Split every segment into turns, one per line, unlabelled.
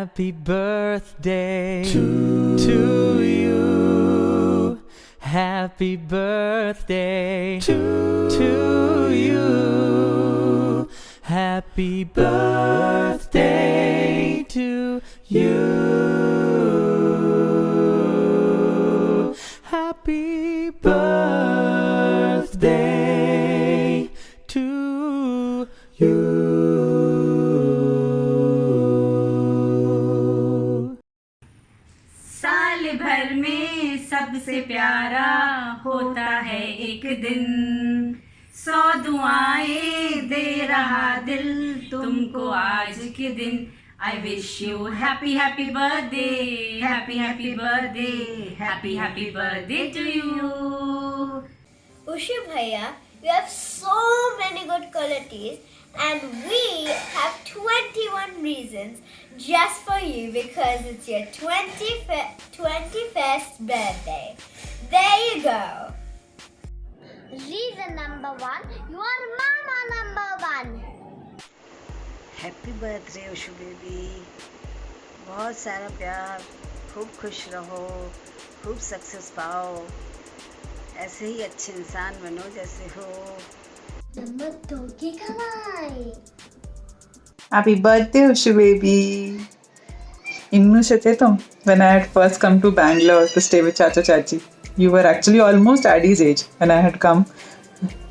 Happy birthday to you. Happy birthday to you. Happy birthday to you. Happy birthday to you.
साल भर में सबसे प्यारा होता है एक दिन, 100 दुआएं दे रहा दिल तुमको आज के दिन। I wish you happy birthday, happy birthday, happy birthday to you.
Ushu Bhaiya, you have so many good qualities and we have 21 reasons just for you because it's your 21st birthday. There you go. Reason number 1, you are mama number 1.
Happy birthday Ushu baby, बहुत सारा प्यार, खूब खुश रहो, खूब success पाओ, ऐसे ही अच्छे इंसान बनो जैसे हो।
नंबर 2 की कमाई।
Happy birthday, Ushu baby. Innu Shateto, when I had first come to Bangalore to stay with Chacha Chachi, you were actually almost Addy's age when I had come.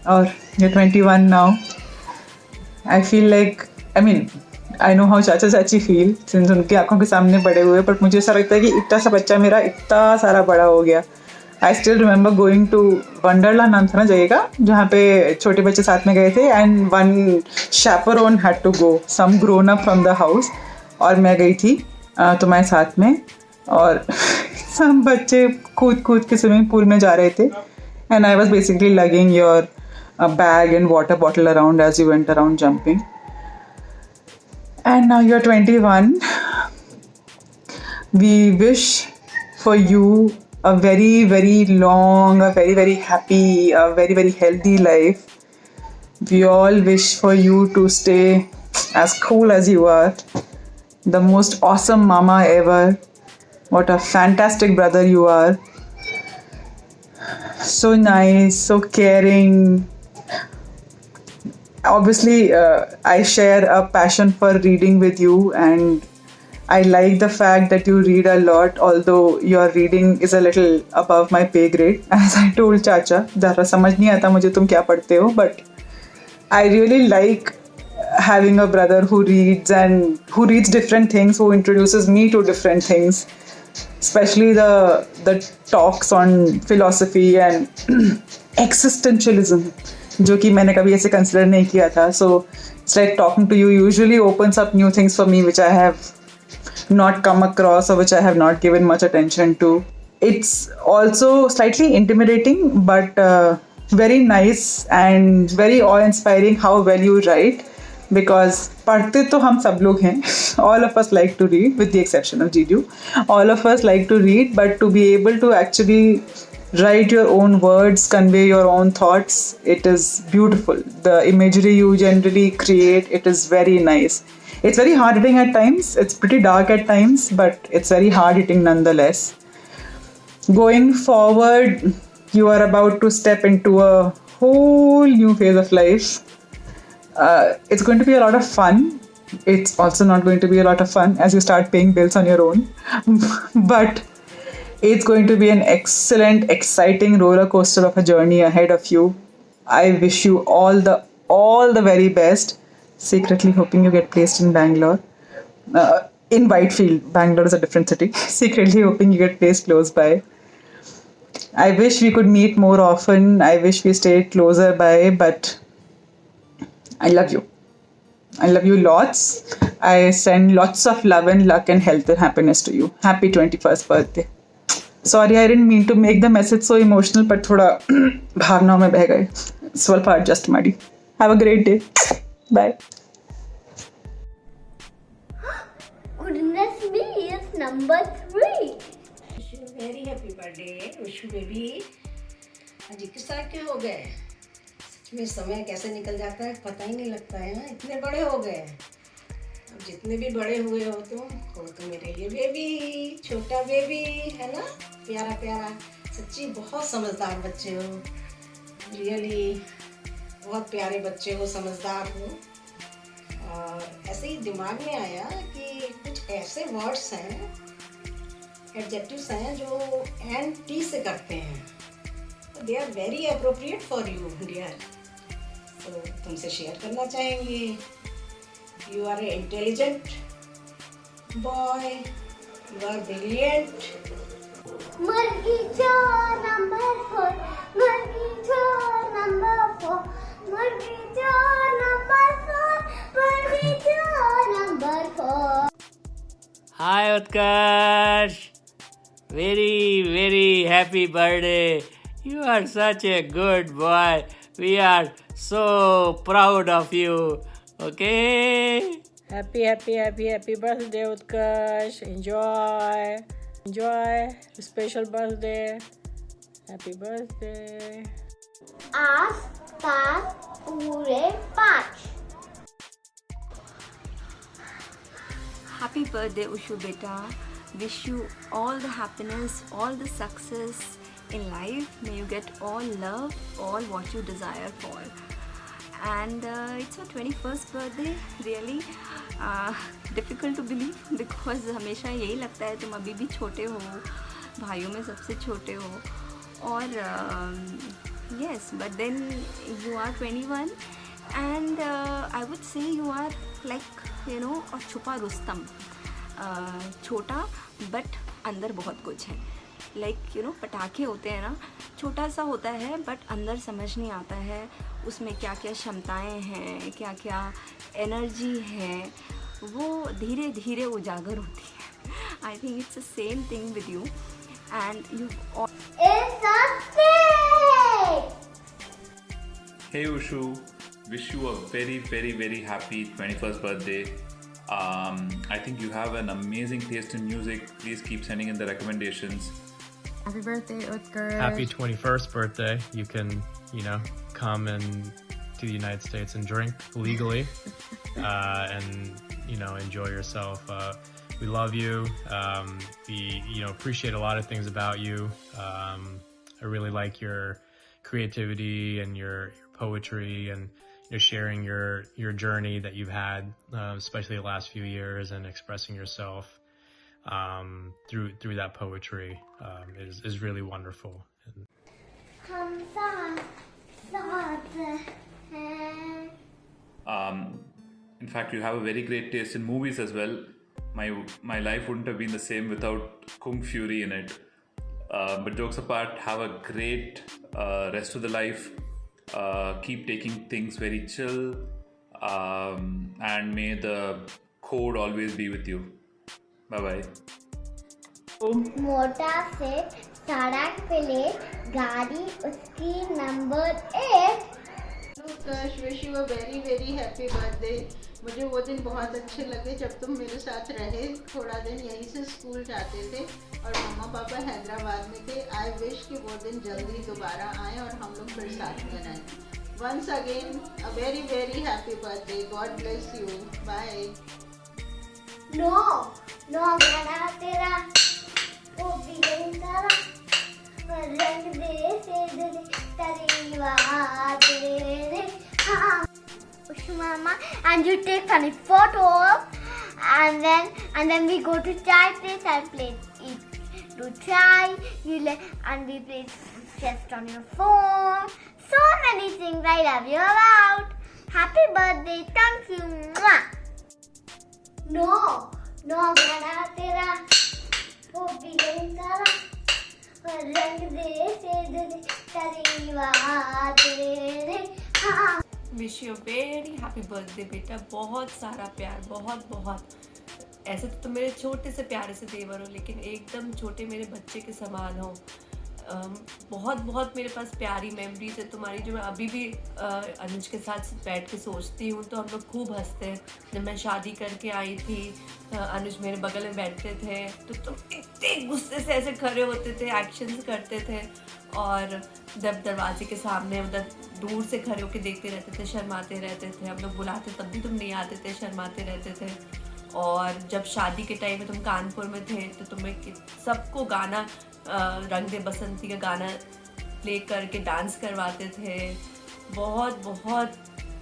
Or you're 21 now. I feel like, I know how Chacha Chachi feel since उनकी आंखों के सामने बड़े हुए, but मुझे ऐसा लगता है कि इतना सा बच्चा मेरा इतना सारा बड़ा हो गया। I still remember going to Wonderland नाम था ना जगह का, जहाँ पे छोटे बच्चे साथ में गए थे and one chaperone had to go, some grown up from the house, और मैं गई थी तुम्हारे साथ में, और सब बच्चे कूद के स्विमिंग पूल में जा रहे थे and I was basically lugging your bag and water bottle around as you went around jumping. And now you're 21. We wish for you a very, very long, a very, very happy, a very, very healthy life. We all wish for you to stay as cool as you are. The most awesome mama ever. What a fantastic brother you are. So nice, so caring. Obviously, I share a passion for reading with you, and I like the fact that you read a lot, although your reading is a little above my pay grade. As I told Chacha, ज़रा समझ नहीं आता मुझे तुम क्या पढ़ते हो, but I really like having a brother who reads and who reads different things, who introduces me to different things, especially the talks on philosophy and existentialism, जो कि मैंने कभी ऐसे कंसिडर नहीं किया था. So it's like talking to you usually opens up new things for me which I have not come across or which I have not given much attention to. It's also slightly intimidating but very nice and very awe-inspiring how well you write, because पढ़ते तो हम सब लोग हैं. All of us like to read with the exception of Jiju. All of us like to read, but to be able to actually write your own words, convey your own thoughts, it is beautiful. The imagery you generally create, it is very nice. It's very hard hitting at times, it's pretty dark at times, but it's very hard hitting nonetheless. Going forward, you are about to step into a whole new phase of life. It's going to be a lot of fun. It's also not going to be a lot of fun as you start paying bills on your own. But it's going to be an excellent, exciting roller coaster of a journey ahead of you. I wish you all the very best. Secretly hoping you get placed in Bangalore. In Whitefield. Bangalore is a different city. Secretly hoping you get placed close by. I wish we could meet more often. I wish we stayed closer by, but I love you. I love you lots. I send lots of love and luck and health and happiness to you. Happy 21st birthday. Sorry, I didn't mean to make the message so emotional, but थोड़ा भावनाओं में बह गए. स्वल्प adjust ಮಾಡಿ. Have a great day. Bye.
Goodness me, it's number 3.
Very happy birthday Ushu baby. आज 21 साल के हो गए। सच में समय कैसे निकल जाता है पता ही नहीं लगता है ना, इतने बड़े हो गए।
अब जितने भी बड़े हुए हो तुम, हो तो मेरे लिए बेबी, छोटा बेबी है ना, प्यारा प्यारा। सच्ची बहुत समझदार बच्चे हो, रियली बहुत प्यारे बच्चे हो, समझदार हो। और ऐसे ही दिमाग में आया कि कुछ ऐसे वर्ड्स हैं, एडजेक्टिव्स हैं जो एंड टी से करते हैं, they are very appropriate for you dear, तो तुमसे शेयर करना चाहेंगे। You are a intelligent boy, you are brilliant.
मुर्गी चोर नंबर 4, मुर्गी चोर नंबर 4, मुर्गी चोर नंबर 4, मुर्गी चोर number 4.
Hi Utkarsh, very happy birthday. You are such a good boy. We are so proud of you. Okay?
Happy birthday, Utkarsh. Enjoy your special birthday. Happy birthday.
आस पास पूरे 5.
Happy birthday, Ushu beta. Wish you all the happiness, all the success in life. May you get all love, all what you desire for. And it's your 21st birthday. Really difficult to believe because हमेशा यही लगता है तुम अभी भी छोटे हो, भाइयों में सबसे छोटे हो. और yes, but then you are 21 and I would say you are like, you know, a छुपा रुस्तम. छोटा बट अंदर बहुत कुछ है. लाइक यू नो पटाखे होते हैं ना, छोटा सा होता है बट अंदर समझ नहीं आता है उसमें क्या क्या क्षमताएं हैं, क्या क्या एनर्जी है, वो धीरे धीरे उजागर होती है. I think it's the same thing with you and you.
It's a steak!
Hey Ushu, wish you a very happy 21st birthday. I think you have an amazing taste in music. Please keep sending in the recommendations.
Happy birthday, Utkarsh.
Happy 21st birthday. You can, come to the United States and drink legally and, enjoy yourself. We love you. We, appreciate a lot of things about you. I really like your creativity and your poetry and you're sharing your journey that you've had, especially the last few years, and expressing yourself through that poetry is really wonderful.
हम साथ हैं.
In fact, you have a very great taste in movies as well. My life wouldn't have been the same without Kung Fury in it. But jokes apart, have a great rest of the life. Keep taking things very chill, and may the code always be with you. Bye bye.
मोटा से सड़क पे ले गाड़ी, उसकी number 8.
Utkarsh, wish you a very happy birthday. मुझे वो दिन बहुत अच्छे लगे जब तुम मेरे साथ रहे. थोड़ा दिन यहीं से स्कूल जाते थे और मम्मा पापा हैदराबाद में थे. आई विश कि वो दिन जल्दी दोबारा आए और हम लोग फिर साथ में रहें. Once again a very happy birthday. God bless you. Bye.
No गाना तेरा वो भी तेरा रंग दे से दिल तेरी बात रे. हाँ Ushu mama, and you take funny photos, and then we go to chai place and do chai. And we play chess on your phone. So many things I love you about. Happy birthday, thank you. Mwah. No gana tera wo bhi तेरा रंग दे से दिल तेरी बात रे. हाँ.
Wish you very happy birthday बेटा. बहुत सारा प्यार, बहुत. ऐसे तो तुम मेरे छोटे से प्यारे से देवर हो, लेकिन एकदम छोटे मेरे बच्चे के समान हो. बहुत मेरे पास प्यारी मेमोरीज है तुम्हारी, जो मैं अभी भी अनुज के साथ बैठ के सोचती हूँ तो हम लोग खूब हंसते हैं. जब मैं शादी करके आई थी, अनुज मेरे बगल में बैठते थे तो तुम इतने गुस्से से ऐसे खड़े होते थे, एक्शंस करते थे, और जब दरवाजे के सामने उधर दूर से खड़े होकर देखते रहते थे, शर्माते रहते थे. हम लोग बुलाते तब भी तुम नहीं आते थे, शर्माते रहते थे. और जब शादी के टाइम में तुम कानपुर में थे तो तुम्हें सबको गाना रंग दे बसंती का गाना प्ले करके डांस करवाते थे। बहुत बहुत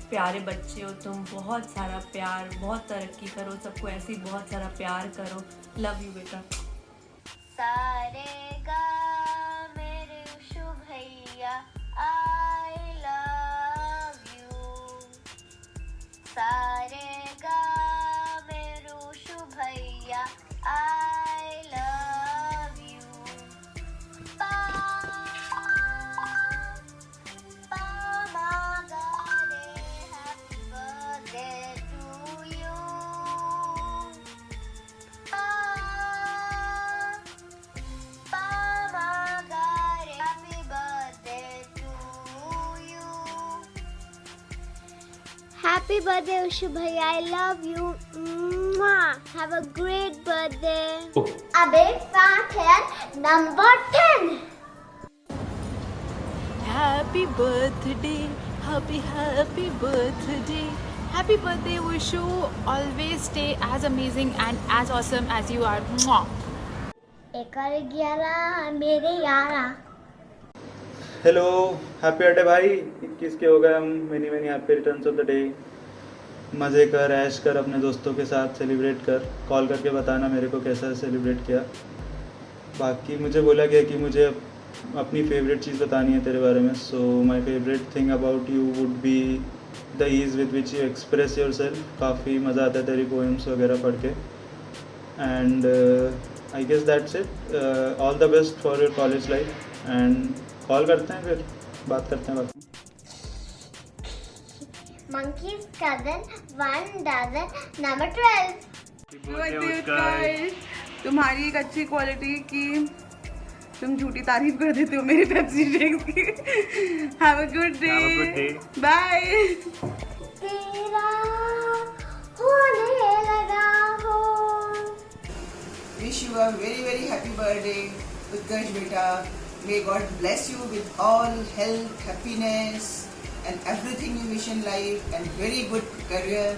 प्यारे बच्चे हो तुम, बहुत सारा प्यार, बहुत तरक्की करो, सबको ऐसे ही बहुत सारा प्यार करो। लव यू बेटा।
सारे गा मेरे शुभ भैया आई लव यू। सारे गा मेरे शुभ भैया आई लव यू। पा मा गा रे happy birthday to you. Happy birthday, Ushu bhaiya. I love you. Mwah. Have a great birthday. A big fat hair, number 10.
Happy birthday, happy birthday. Happy birthday, Ushu. Always stay as amazing and as awesome as you are. Mwah.
एकर 11 मेरे यारा।
Hello, happy birthday भाई। 21 के हो गए हम। Many many happy returns of the day. मज़े कर, ऐश कर, अपने दोस्तों के साथ सेलिब्रेट कर। कॉल करके बताना मेरे को कैसा सेलिब्रेट किया। बाकी मुझे बोला गया कि मुझे अपनी फेवरेट चीज़ बतानी है तेरे बारे में। So my favourite thing about you would be the ease with which you express yourself. काफ़ी मज़ा आता है तेरी पोएम्स वगैरह पढ़ के। And I guess that's it. All the best for your college life. And call करते हैं, फिर बात करते हैं बाकी।
Monkey's cousin, 1 dozen, number 12.
तुम्हारी एक अच्छी क्वालिटी की तुम झूठी तारीफ कर देते हो मेरे पेप्सी शेक्स की। Have a good day, bye.
तेरा होने लगा हो।
Wish you a very very happy birthday, Utkarsh beta. May God bless you with all health, happiness and everything you wish in life, and very good career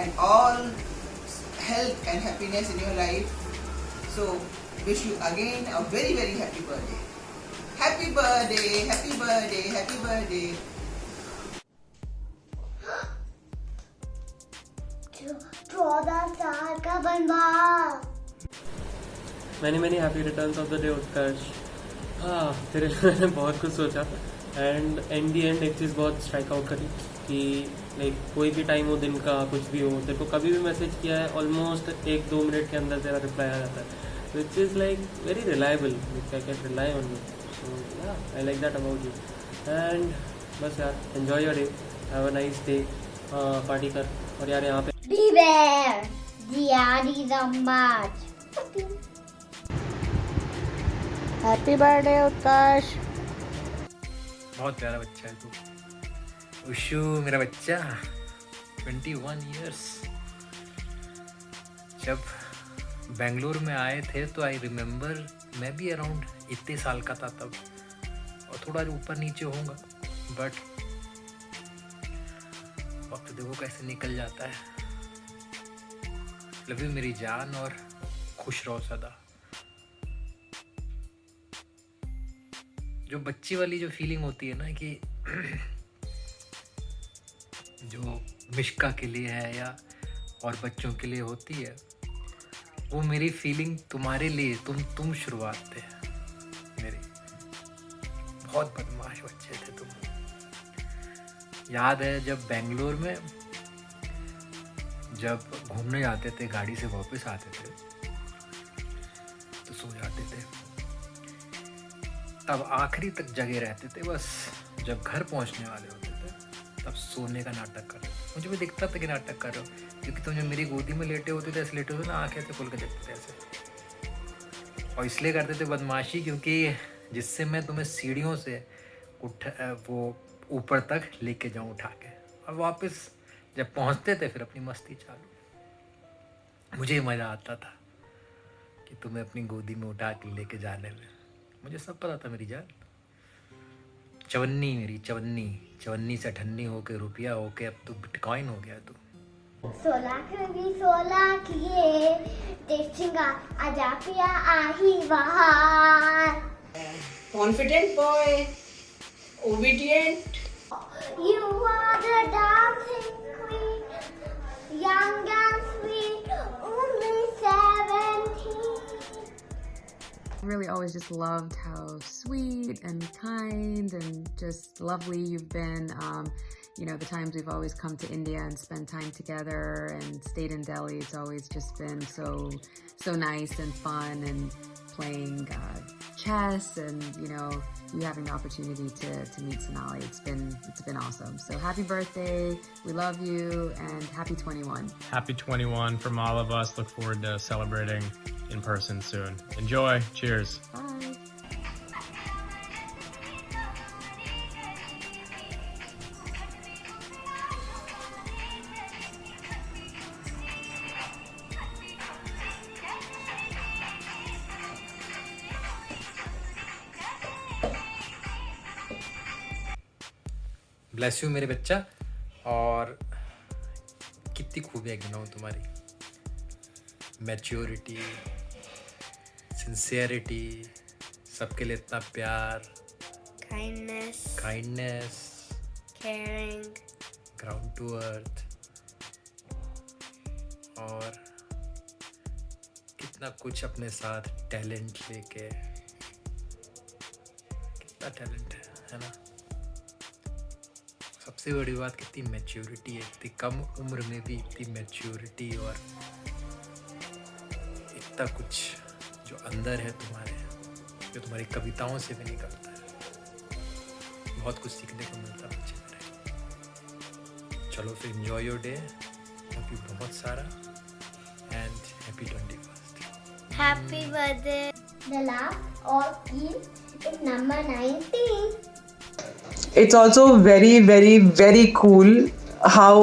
and all health and happiness in your life. So wish you again a very very happy birthday. Happy birthday, happy birthday, happy birthday.
14 साल का बनवास।
Many happy returns of the day Utkarsh. हाँ, तेरे लिए मैंने बहुत कुछ सोचा एंड इन दी एंड एक चीज़ बहुत स्ट्राइक आउट करी कि लाइक कोई भी टाइम हो दिन का, कुछ भी हो, तेरे को कभी भी मैसेज किया है ऑलमोस्ट 1-2 मिनट के अंदर तेरा रिप्लाई आ जाता है। Which is like very reliable, which I can rely on you. So yeah I like that about you. And बस यार, enjoy your day, have a nice day, party कर। और यार यहाँ पे
Beware, Diari the March.
Happy birthday Utkarsh.
बहुत प्यारा बच्चा है तू। उशू मेरा बच्चा, 21 इयर्स। जब बेंगलोर में आए थे तो आई रिमेम्बर मैं भी अराउंड इतने साल का था तब, और थोड़ा ऊपर नीचे होऊंगा, बट वक्त देखो कैसे निकल जाता है। लव यू मेरी जान, और खुश रहो सदा। जो बच्ची वाली जो फीलिंग होती है ना कि जो मिश्का के लिए है या और बच्चों के लिए होती है, वो मेरी फीलिंग तुम्हारे लिए, तुम शुरुआत थे मेरी। बहुत बदमाश बच्चे थे तुम। याद है जब बेंगलोर में जब घूमने जाते थे, गाड़ी से वापस आते थे तो सो जाते थे। तब आखिरी तक जगे रहते थे, बस जब घर पहुंचने वाले होते थे तब सोने का नाटक करते थे। मुझे भी दिखता था कि नाटक कर रहे हो, क्योंकि तुम जब मेरी गोदी में लेटे होते थे, ऐसे लेटे होते ना, आंखें ऐसे खोल के देखते थे ऐसे। और इसलिए करते थे बदमाशी क्योंकि जिससे मैं तुम्हें सीढ़ियों से वो ऊपर तक लेके जाऊँ उठा के, और वापस जब पहुँचते थे फिर अपनी मस्ती चालू। मुझे मज़ा आता था कि तुम्हें अपनी गोदी में उठा के लेके जाने में। मुझे सब पता था मेरी जान। चवन्नी मेरी चवन्नी, चवन्नी से अठन्नी होके रुपया होके अब तो बिटकॉइन हो गया तू।
सोला किए टेस्टिंगा आजा पिया आही बहार.
Confident boy, obedient.
You are the dancing queen, young and sweet, only 17.
I really always just loved how sweet and kind and just lovely you've been. The times we've always come to India and spent time together and stayed in Delhi, it's always just been so nice and fun, and playing chess and you having the opportunity to meet Sonali. It's been awesome. So happy birthday. We love you and happy 21.
Happy 21 from all of us. Look forward to celebrating in person soon. Enjoy. Cheers.
Bye.
Bless you मेरे बच्चा, और कितनी खूबियाँ गिनाऊँ तुम्हारी. Maturity, sincerity, सबके लिए इतना प्यार, kindness,
caring,
ground to earth, और कितना कुछ अपने साथ टैलेंट लेके. कितना टैलेंट है ना. सबसे बड़ी बात कितनी मैच्योरिटी है, इतनी कम उम्र में भी इतनी मैच्योरिटी, और इतना कुछ जो अंदर है तुम्हारे, जो तुम्हारी कविताओं से भी निकलता है. बहुत कुछ सीखने को मिलता है बच्चे मेरे. चलो फिर एंजॉय योर डे, होप बहुत सारा, and happy 21st.
Happy birthday. The last or key is number 19.
It's also very, very, very cool how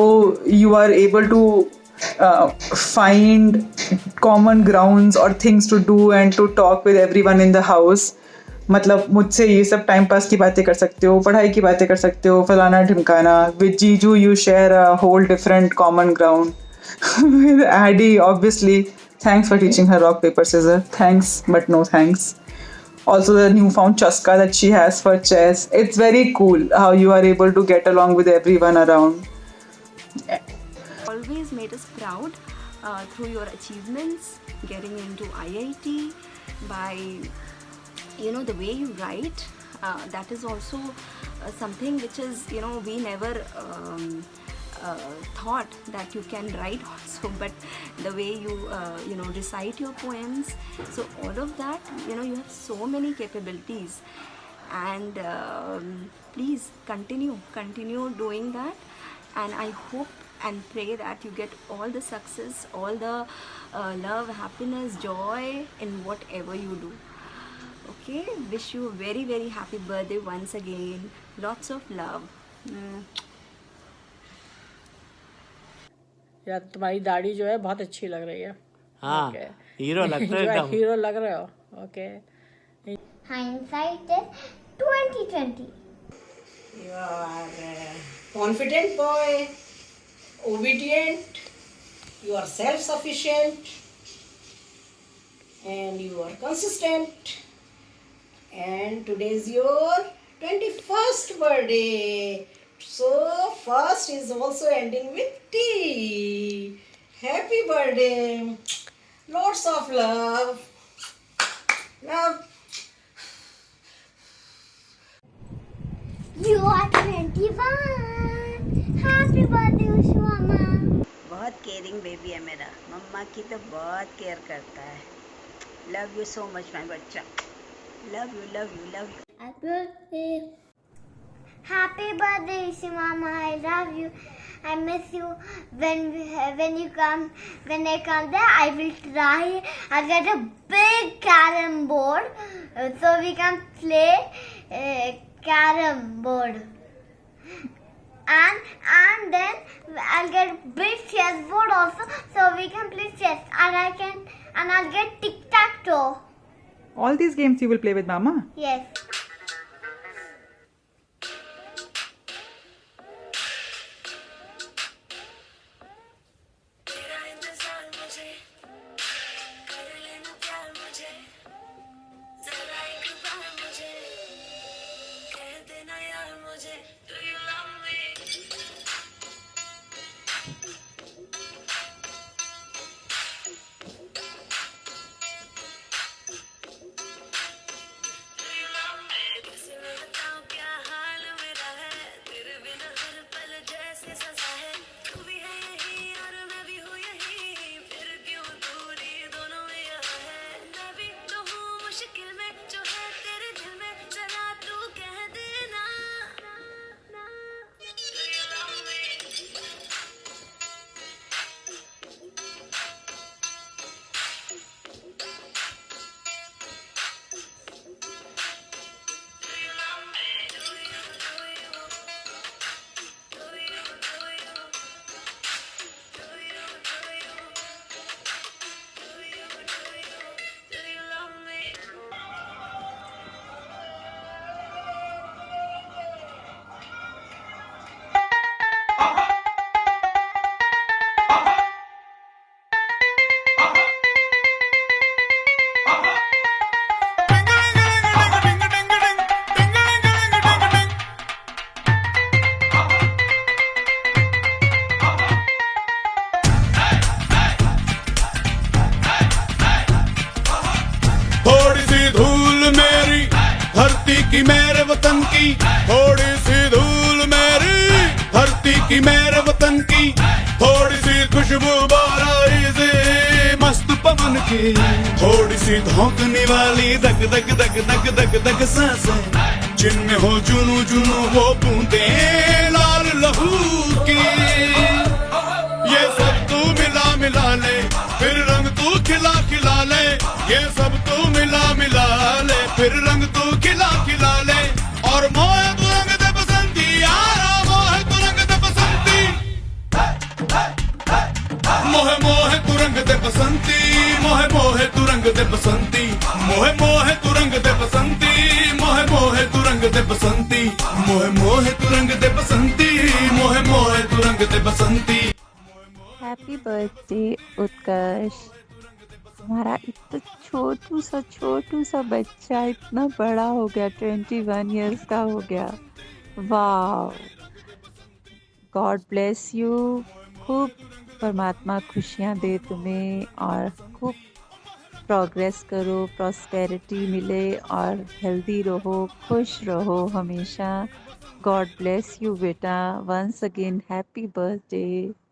you are able to find common grounds or things to do and to talk with everyone in the house. मतलब मुझसे ये सब time pass की बातें कर सकते हो, पढ़ाई की बातें कर सकते हो, फलाना ढिमकाना. With Jiju you share a whole different common ground. With Addy, obviously, thanks for teaching her rock paper scissors. Thanks but no thanks. Also the newfound chaska that she has for chess. It's very cool how you are able to get along with everyone around.
Always made us proud through your achievements, getting into IIT, by the way you write. That is also something which is we never thought that you can write also, but the way you recite your poems, so all of that, you have so many capabilities, and please continue doing that, and I hope and pray that you get all the success, all the love, happiness, joy in whatever you do. Okay, wish you a very, very happy birthday once again. Lots of love.
यार तुम्हारी दाढ़ी जो है बहुत अच्छी लग रही है.
हाँ, हीरो लगते हो एकदम.
हीरो लग रहे हो. Okay.
Hindsight is 2020.
You are a confident boy, obedient, you are self-sufficient, and you are consistent. And today is your 21st birthday. So first is also ending with T. Happy birthday. Lots of love. Love.
You are 21. Happy birthday, Ushu Mama.
बहुत caring baby है मेरा. मम्मा की तो बहुत care करता है. Love you so much my बच्चा. Love you love you love you.
Happy birthday. Happy birthday, Ushu Mama. I love you. I miss you. When you come, when I come there, I will try. I'll get a big carom board so we can play carom board. And then I'll get big chess board also so we can play chess. And I'll get tic-tac-toe.
All these games you will play with Mama?
Yes.
वतन की थोड़ी सी धूल मेरी धरती की मेरे वतन की थोड़ी सी खुशबू बाराई से मस्त पवन की थोड़ी सी धौंकने वाली दग दग दग दग दग दग सांसें जिनमें हो जुनू जुनू वो बूंदे लाल लहू की ये सब तू मिला मिला ले फिर रंग तू खिला खिला ले ये सब तू मिला मिला ले फिर रंग तू खिला खिला ले और मोहे तू रंग दे बसंती यारा मोहे तू रंग दे बसंती मोहे मोहे तू रंग दे बसंती मोहे मोहे तू रंग दे बसंती मोहे मोहे तू रंग दे बसंती मोहे मोहे तू रंग दे बसंती मोहे मोहे तू रंग दे बसंती मोहे मोहे तू रंग दे बसंती।
हैप्पी बर्थडे उत्कर्ष। हमारा इतना छोटू सा बच्चा इतना बड़ा हो गया, 21 इयर्स का हो गया। वाह, गॉड ब्लेस यू। खूब परमात्मा खुशियाँ दे तुम्हें और खूब प्रोग्रेस करो, प्रॉस्पेरिटी मिले और हेल्दी रहो, खुश रहो हमेशा। गॉड ब्लेस यू बेटा। Once again happy birthday.